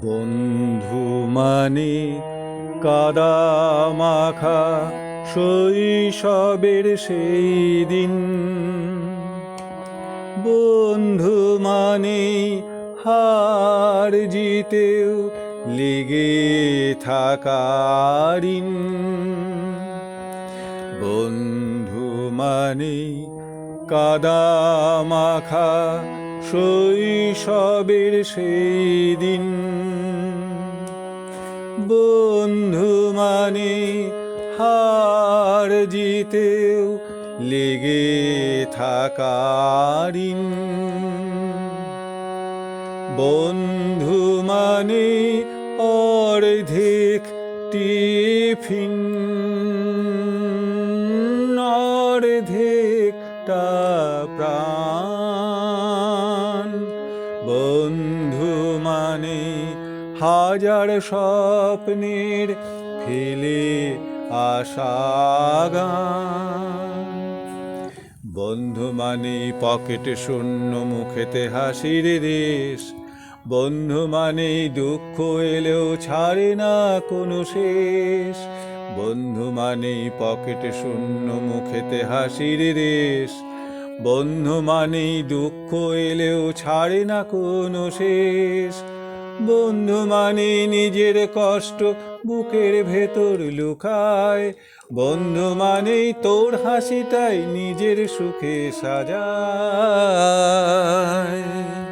বন্ধু মানে কাদা মাখা শৈশবের সেই দিন। বন্ধু মানে হার জিতেও লেগে থাকার ঋণ। বন্ধু মানে কাদা মাখা শৈশবের সেই দিন। বন্ধু মানে হার জিতেও লেগে থাকার ঋণ। বন্ধু মানে অর্ধেক টিফিন, অর্ধেকটা প্রাণ। বন্ধু মানে হাজার স্বপ্নের ফেলে আসা গান। বন্ধু মানে পকেট শূন্য মুখেতে হাসির রেশ। বন্ধু মানে দুঃখ এলেও ছাড়ে না কোনো শেষ। বন্ধু মানে পকেট শূন্য মুখেতে হাসির রেশ। বন্ধু মানে দুঃখ এলেও ছাড়ে না কোনো শেষ। বন্ধু মানে নিজের কষ্ট বুকের ভেতর লুকায়। বন্ধু মানে তোর হাসিটাই নিজের সুখে সাজায়।